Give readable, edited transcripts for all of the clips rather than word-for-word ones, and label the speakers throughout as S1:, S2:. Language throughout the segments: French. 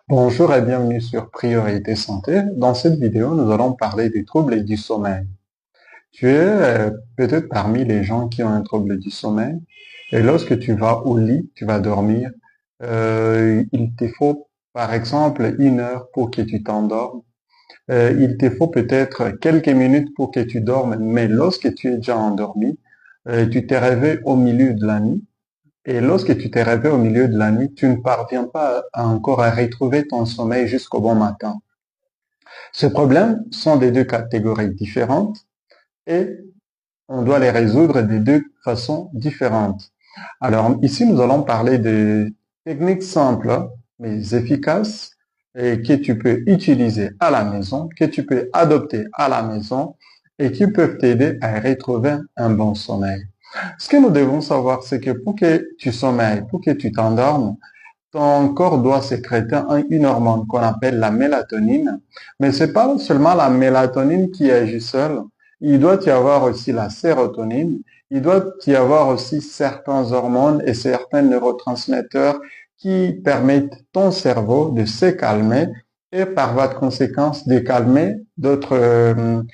S1: Bonjour et bienvenue sur Priorité Santé. Dans cette vidéo, nous allons parler des troubles du sommeil. Tu es peut-être parmi les gens qui ont un trouble du sommeil et lorsque tu vas au lit, tu vas dormir, il te faut par exemple 1 heure pour que tu t'endormes. Il te faut peut-être quelques minutes pour que tu dormes, mais lorsque tu es déjà endormi, tu t'es réveillé au milieu de la nuit. Et lorsque tu t'es réveillé au milieu de la nuit, tu ne parviens pas encore à retrouver ton sommeil jusqu'au bon matin. Ces problèmes sont des deux catégories différentes et on doit les résoudre de deux façons différentes. Alors ici, nous allons parler de techniques simples mais efficaces et que tu peux utiliser à la maison, que tu peux adopter à la maison et qui peuvent t'aider à retrouver un bon sommeil. Ce que nous devons savoir, c'est que pour que tu sommeilles, pour que tu t'endormes, ton corps doit sécréter une hormone qu'on appelle la mélatonine, mais c'est pas seulement la mélatonine qui agit seule. Il doit y avoir aussi la sérotonine. Il doit y avoir aussi certaines hormones et certains neurotransmetteurs qui permettent ton cerveau de se calmer et par voie de conséquence de calmer d'autres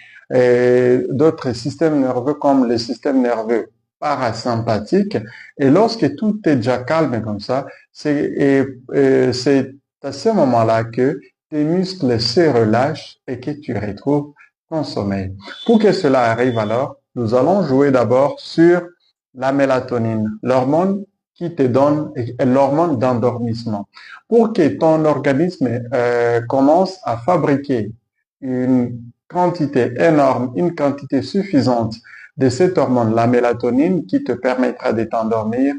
S1: systèmes nerveux comme le système nerveux parasympathique. Et lorsque tout est déjà calme comme ça, c'est à ce moment-là que tes muscles se relâchent et que tu retrouves ton sommeil. Pour que cela arrive alors, nous allons jouer d'abord sur la mélatonine, l'hormone qui te donne l'hormone d'endormissement. Pour que ton organisme commence à fabriquer une quantité énorme, une quantité suffisante de cette hormone, la mélatonine, qui te permettra de t'endormir,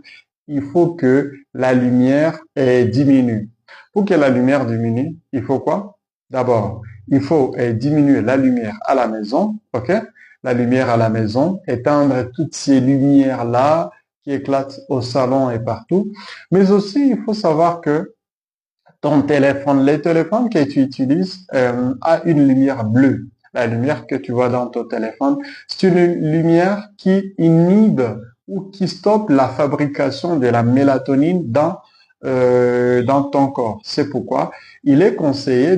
S1: il faut que la lumière diminue. Pour que la lumière diminue, il faut quoi? D'abord, il faut diminuer la lumière à la maison, ok? La lumière à la maison, éteindre toutes ces lumières-là qui éclatent au salon et partout. Mais aussi, il faut savoir que ton téléphone, les téléphones que tu utilises a une lumière bleue. La lumière que tu vois dans ton téléphone, c'est une lumière qui inhibe ou qui stoppe la fabrication de la mélatonine dans ton corps. C'est pourquoi il est conseillé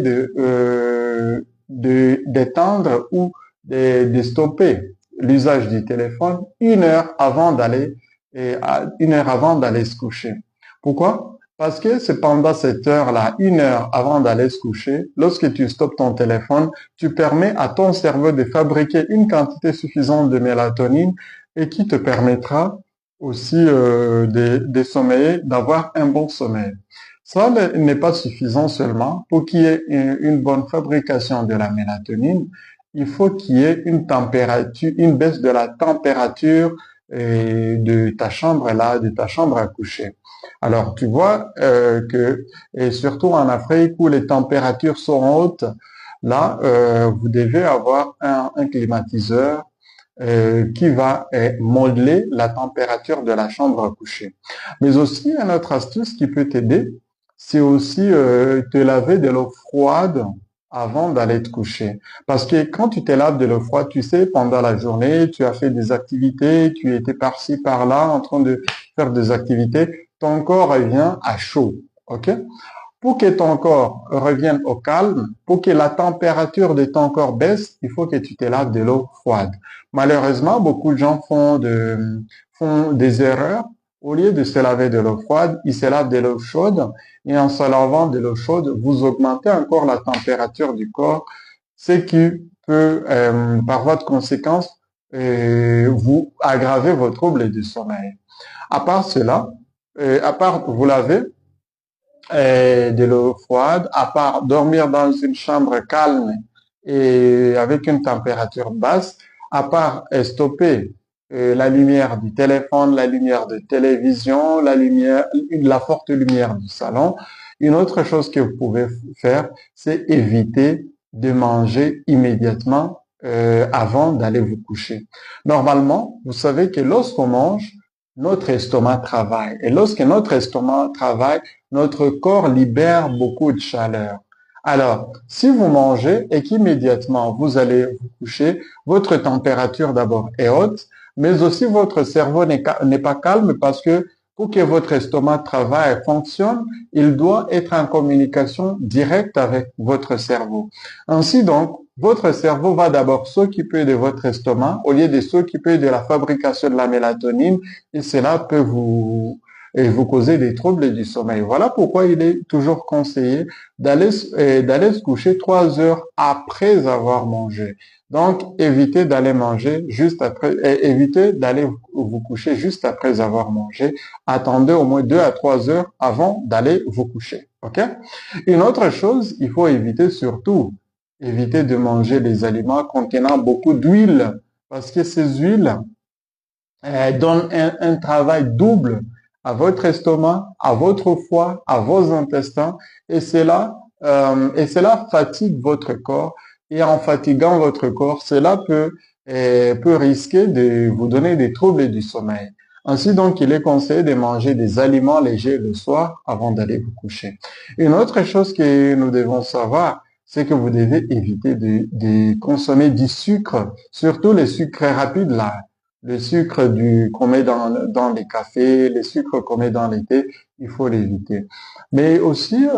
S1: d'éteindre ou de stopper l'usage du téléphone 1 heure avant d'aller 1 heure avant d'aller se coucher. Pourquoi? Parce que c'est pendant cette heure-là, 1 heure avant d'aller se coucher, lorsque tu stoppes ton téléphone, tu permets à ton cerveau de fabriquer une quantité suffisante de mélatonine et qui te permettra aussi de sommeiller, d'avoir un bon sommeil. Ça n'est pas suffisant seulement. Pour qu'il y ait une bonne fabrication de la mélatonine, il faut qu'il y ait une température, une baisse de la température de ta chambre là, de ta chambre à coucher. Alors, tu vois et surtout en Afrique où les températures sont hautes, là, vous devez avoir un climatiseur qui va modeler la température de la chambre à coucher. Mais aussi, une autre astuce qui peut t'aider, c'est aussi te laver de l'eau froide avant d'aller te coucher. Parce que quand tu te laves de l'eau froide, tu sais, pendant la journée, tu as fait des activités, tu étais par-ci, par-là, en train de faire des activités, ton corps revient à chaud. OK? Pour que ton corps revienne au calme, pour que la température de ton corps baisse, il faut que tu te laves de l'eau froide. Malheureusement, beaucoup de gens font des erreurs. Au lieu de se laver de l'eau froide, ils se lavent de l'eau chaude. Et en se lavant de l'eau chaude, vous augmentez encore la température du corps, ce qui peut, par voie de conséquence, vous aggraver vos troubles du sommeil. À part cela, à part vous laver, de l'eau froide, à part dormir dans une chambre calme et avec une température basse, à part stopper la lumière du téléphone, la lumière de télévision, la forte lumière du salon. Une autre chose que vous pouvez faire, c'est éviter de manger immédiatement avant d'aller vous coucher. Normalement, vous savez que lorsqu'on mange, notre estomac travaille. Et lorsque notre estomac travaille, notre corps libère beaucoup de chaleur. Alors, si vous mangez et qu'immédiatement vous allez vous coucher, votre température d'abord est haute, mais aussi votre cerveau n'est pas calme parce que Pour que votre estomac travaille et fonctionne, il doit être en communication directe avec votre cerveau. Ainsi donc, votre cerveau va d'abord s'occuper de votre estomac au lieu de s'occuper de la fabrication de la mélatonine et cela peut vous causer des troubles du sommeil. Voilà pourquoi il est toujours conseillé d'aller se coucher 3 heures après avoir mangé. Donc, évitez d'aller manger juste après, évitez d'aller vous coucher juste après avoir mangé. Attendez au moins 2 à 3 heures avant d'aller vous coucher. OK? Une autre chose, il faut éviter surtout, éviter de manger les aliments contenant beaucoup d'huile parce que ces huiles donnent un travail double à votre estomac, à votre foie, à vos intestins et cela fatigue votre corps et en fatiguant votre corps, cela peut risquer de vous donner des troubles du sommeil. Ainsi donc, il est conseillé de manger des aliments légers le soir avant d'aller vous coucher. Une autre chose que nous devons savoir, c'est que vous devez éviter de consommer du sucre, surtout les sucres rapides là. Le sucre qu'on met dans les cafés, les sucres qu'on met dans les thés, il faut l'éviter. Mais aussi,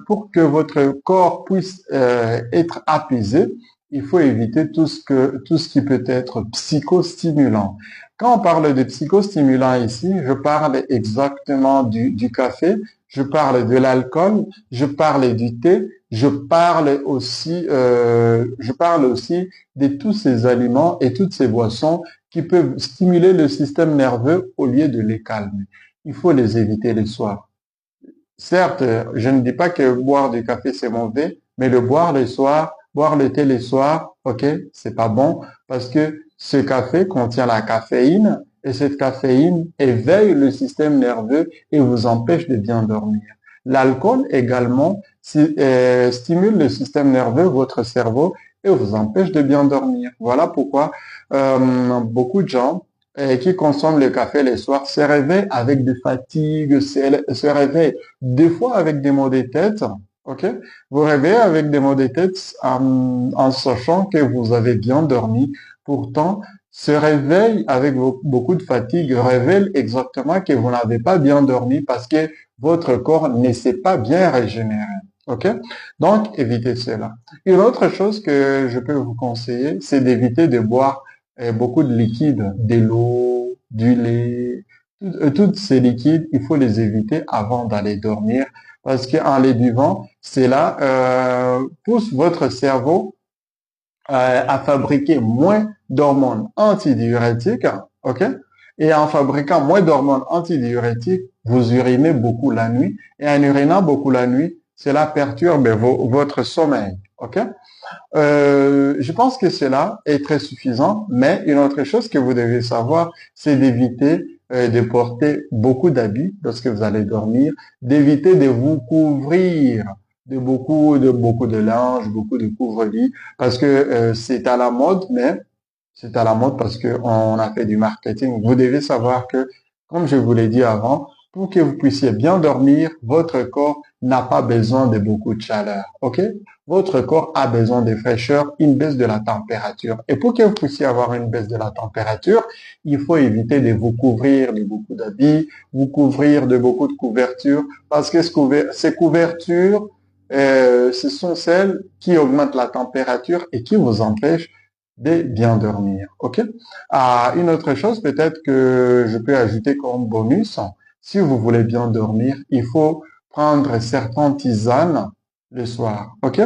S1: pour que votre corps puisse être apaisé, il faut éviter tout ce qui peut être psychostimulant. Quand on parle de psychostimulant ici, je parle exactement du café, je parle de l'alcool, je parle du thé, je parle aussi de tous ces aliments et toutes ces boissons qui peuvent stimuler le système nerveux au lieu de les calmer. Il faut les éviter le soir. Certes, je ne dis pas que boire du café c'est mauvais, mais le boire le soir, boire le thé le soir, ok, c'est pas bon parce que ce café contient la caféine et cette caféine éveille le système nerveux et vous empêche de bien dormir. L'alcool également stimule le système nerveux, votre cerveau, et vous empêche de bien dormir. Voilà pourquoi beaucoup de gens qui consomment le café les soirs se réveillent avec des fatigues, se réveillent des fois avec des maux de tête. Ok, vous réveillez avec des maux de tête en sachant que vous avez bien dormi. Pourtant, ce réveil avec beaucoup de fatigue révèle exactement que vous n'avez pas bien dormi parce que votre corps ne s'est pas bien régénéré. OK? Donc, évitez cela. Une autre chose que je peux vous conseiller, c'est d'éviter de boire beaucoup de liquides, de l'eau, du lait. Tous ces liquides, il faut les éviter avant d'aller dormir parce qu'en les buvant, cela pousse votre cerveau à fabriquer moins d'hormones antidiurétiques, ok? Et en fabriquant moins d'hormones antidiurétiques, vous urinez beaucoup la nuit. Et en urinant beaucoup la nuit, cela perturbe votre sommeil, ok? Je pense que cela est très suffisant, mais une autre chose que vous devez savoir, c'est d'éviter de porter beaucoup d'habits lorsque vous allez dormir, d'éviter de vous couvrir de beaucoup de linge, beaucoup de couvre-lit, parce que c'est à la mode, mais c'est à la mode parce que on a fait du marketing. Vous devez savoir que, comme je vous l'ai dit avant, pour que vous puissiez bien dormir, votre corps n'a pas besoin de beaucoup de chaleur, ok? Votre corps a besoin de fraîcheur, une baisse de la température. Et pour que vous puissiez avoir une baisse de la température, il faut éviter de vous couvrir de beaucoup d'habits, vous couvrir de beaucoup de couvertures, parce que ces couvertures, ce sont celles qui augmentent la température et qui vous empêchent de bien dormir. OK? Une autre chose peut-être que je peux ajouter comme bonus, si vous voulez bien dormir, il faut prendre certaines tisanes le soir. OK?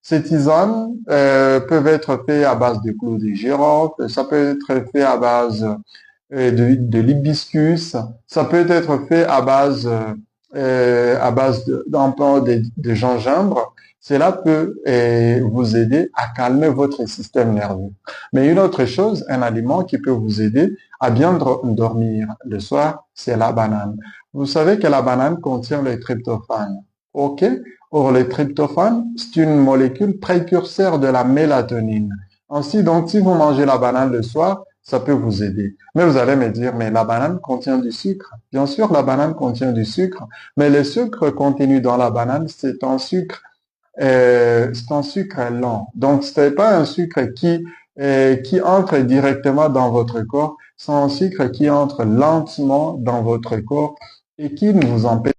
S1: Ces tisanes peuvent être faites à base de clous de girofle, ça peut être fait à base de l'hibiscus, ça peut être fait à base d'un peu de gingembre. Cela peut vous aider à calmer votre système nerveux. Mais une autre chose, un aliment qui peut vous aider à bien dormir le soir, c'est la banane. Vous savez que la banane contient le tryptophane. OK? Or, le tryptophane, c'est une molécule précurseur de la mélatonine. Ainsi, donc, si vous mangez la banane le soir, ça peut vous aider. Mais vous allez me dire, mais la banane contient du sucre. Bien sûr, la banane contient du sucre, mais le sucre contenu dans la banane, c'est un sucre lent. Donc, ce n'est pas un sucre qui entre directement dans votre corps, sont un sucre qui entre lentement dans votre corps et qui ne vous empêche